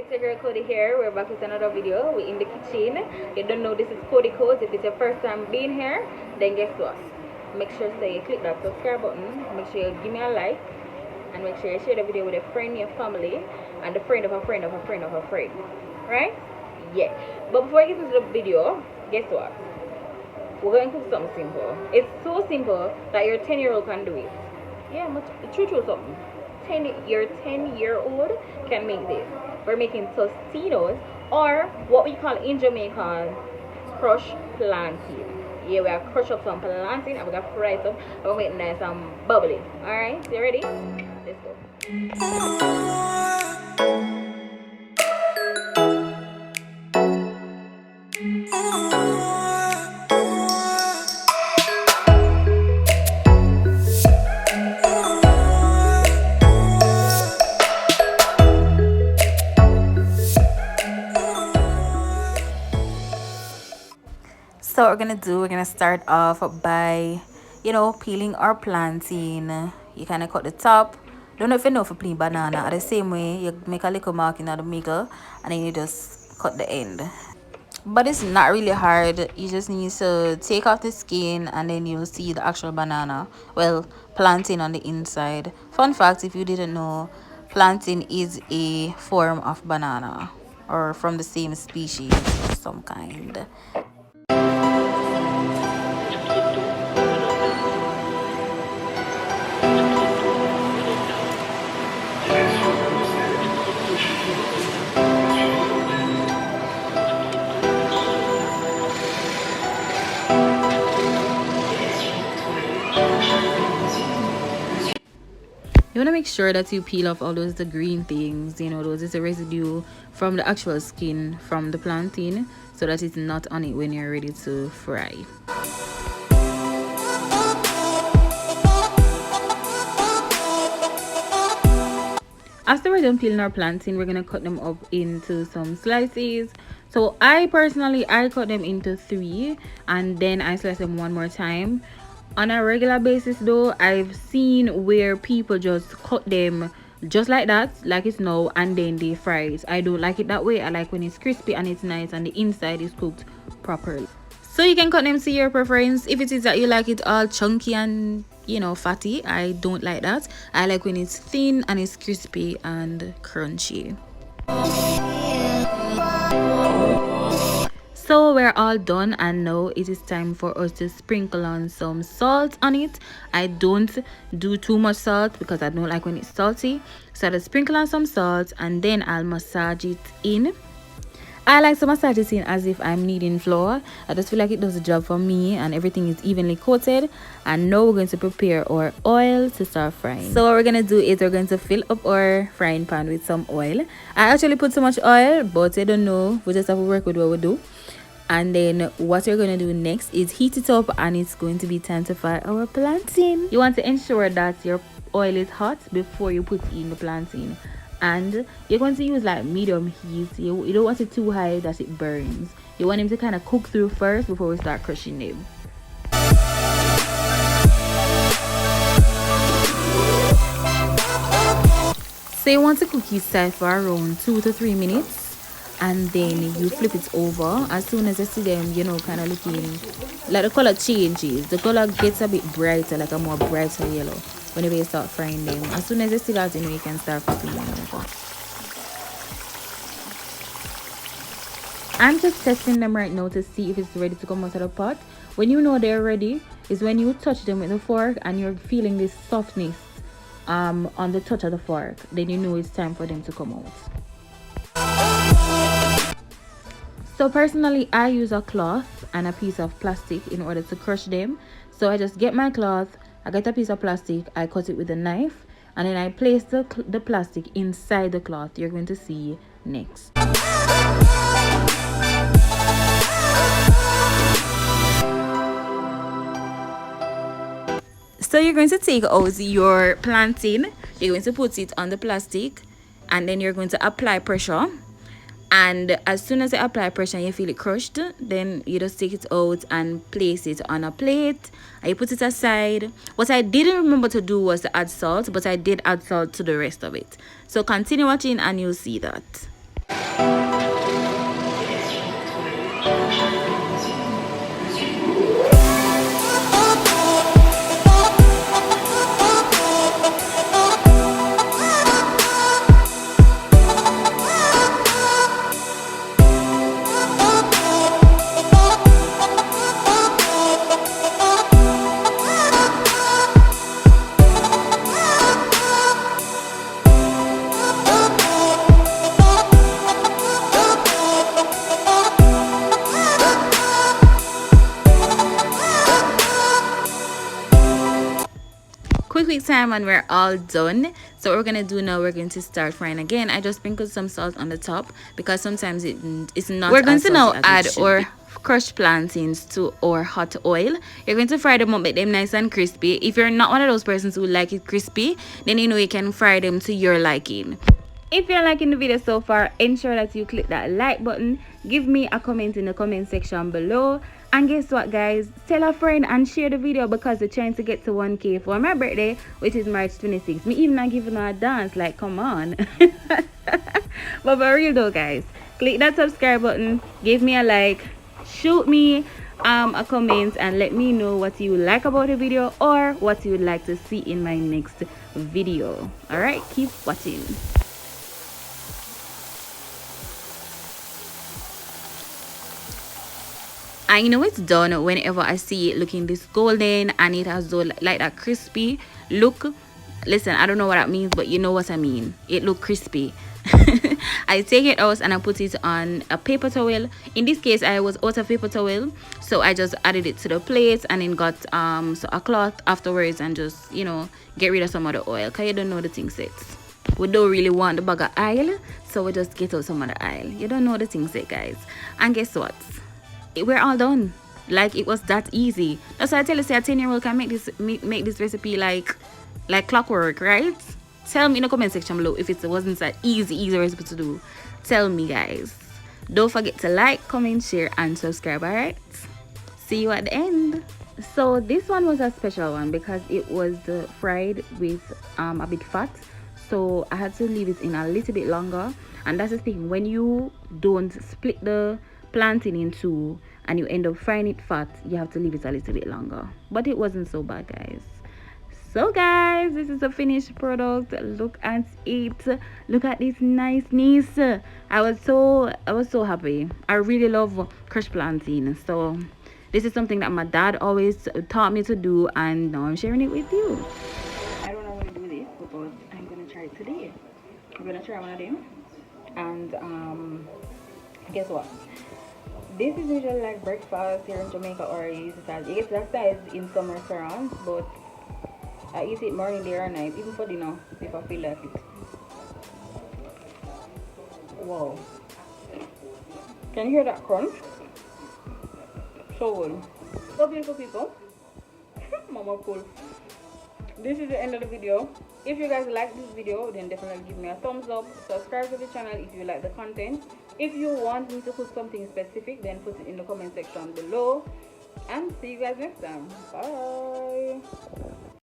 it's your girl Kody here. We're back with another video. We're in the kitchen. You don't know this is Kody Kodez. If it's your first time being here, then guess what? Make sure you click that subscribe button. Make sure you give me a like. And make sure you share the video with a friend, your family, and a friend of a friend of a friend of a friend. Right? Yeah. But before I get into the video, guess what? We're going to cook something simple. It's so simple that your 10-year-old can do it. Yeah, true something. Your 10-year-old can make this. We're making Tostones, or what we call in Jamaica crushed plantain. Yeah, we are crush up some plantain and we're gonna fry it up and we'll make it nice and bubbly. Alright, so you ready? Let's go. So what we're gonna start off by, peeling our plantain. You kind of cut the top. Don't know if you know for plain banana. The same way, you make a little mark in the middle and then you just cut the end. But it's not really hard. You just need to take off the skin and then you'll see the actual banana. Well, plantain on the inside. Fun fact, if you didn't know, plantain is a form of banana or from the same species of some kind. You want to make sure that you peel off all the green things, those is the residue from the actual skin from the plantain, so that it's not on it when you're ready to fry. After we're done peeling our plantain, we're gonna cut them up into some slices. So I cut them into 3 and then I slice them one more time. On a regular basis though, I've seen where people just cut them just like that, like it's now, and then they fry it. I don't like it that way. I like when it's crispy and it's nice and the inside is cooked properly. So you can cut them to your preference. If it is that you like it all chunky and fatty, I don't like that. I like when it's thin and it's crispy and crunchy. So we're all done and now it is time for us to sprinkle on some salt on it. I don't do too much salt because I don't like when it's salty. So I'll sprinkle on some salt and then I'll massage it in. I like to massage it in as if I'm kneading flour. I just feel like it does the job for me and everything is evenly coated. And now we're going to prepare our oil to start frying. So what we're going to do is we're going to fill up our frying pan with some oil. I actually put so much oil, but I don't know. We just have to work with what we do. And then what you're going to do next is heat it up and it's going to be time to fry our plantain. You want to ensure that your oil is hot before you put in the plantain. And you're going to use like medium heat. You don't want it too high that it burns. You want them to kind of cook through first before we start crushing them. So you want to cook this side for around 2 to 3 minutes. And then you flip it over. As soon as you see them, kind of looking like the color changes. The color gets a bit brighter, like a more brighter yellow whenever you start frying them. As soon as you see that, you can start flipping them over. I'm just testing them right now to see if it's ready to come out of the pot. When you know they're ready is when you touch them with the fork and you're feeling this softness on the touch of the fork. Then you know it's time for them to come out. So personally, I use a cloth and a piece of plastic in order to crush them. So I just get my cloth, I get a piece of plastic, I cut it with a knife, and then I place the plastic inside the cloth. You're going to see next. So you're going to take out your plantain, you're going to put it on the plastic, and then you're going to apply pressure. And as soon as you apply pressure and you feel it crushed, then you just take it out and place it on a plate and you put it aside. What I didn't remember to do was to add salt, but I did add salt to the rest of it. So continue watching and you'll see that. quick time and we're all done. So what we're gonna do now, we're going to start frying again. I just sprinkled some salt on the top because sometimes it's not. We're going to now add our crushed plantains to our hot oil. You're going to fry them up, make them nice and crispy. If you're not one of those persons who like it crispy, then you know you can fry them to your liking. If you're liking the video so far, ensure that you click that like button, give me a comment in the comment section below, and guess what guys, tell a friend and share the video because we're trying to get to 1K for my birthday, which is March 26th. Me even not giving her a dance, like come on. But for real though guys, click that subscribe button, give me a like, shoot me a comment, and let me know what you like about the video or what you would like to see in my next video. All right, keep watching. I know it's done whenever I see it looking this golden and it has though like that crispy look. Listen, I don't know what that means, but you know what I mean. It look crispy. I take it out and I put it on a paper towel. In this case, I was out of paper towel, so I just added it to the plate and then got so a cloth afterwards and just, you know, get rid of some of the oil because you don't know the thing sets. We don't really want the bag of oil, so we just get out some of the oil. You don't know the thing set, guys. And guess what? We're all done. Like it was that easy. That's why I tell you, say a 10-year-old can make this recipe like clockwork, right? Tell me in the comment section below if it wasn't that easy recipe to do. Tell me guys. Don't forget to like, comment, share, and subscribe. All right, see you at the end. So this one was a special one because it was fried with a bit fat, so I had to leave it in a little bit longer. And that's the thing, when you don't split the plantain in two and you end up frying it fat, you have to leave it a little bit longer. But it wasn't so bad guys. So guys, this is the finished product. Look at it. Look at this niceness. I was so happy. I really love crushed plantain, so this is something that my dad always taught me to do, and now I'm sharing it with you. I don't know how to do this, but I'm gonna try it today. I'm gonna try one of them, and guess what? This is usually like breakfast here in Jamaica, or you get that size in some restaurants, but I eat it morning, day or night, even for dinner if I feel like it. Wow. Can you hear that crunch? So good. So beautiful people. Mama cool. This is the end of the video. If you guys like this video, then definitely give me a thumbs up. Subscribe to the channel if you like the content. If you want me to put something specific, then put it in the comment section below. And see you guys next time. Bye.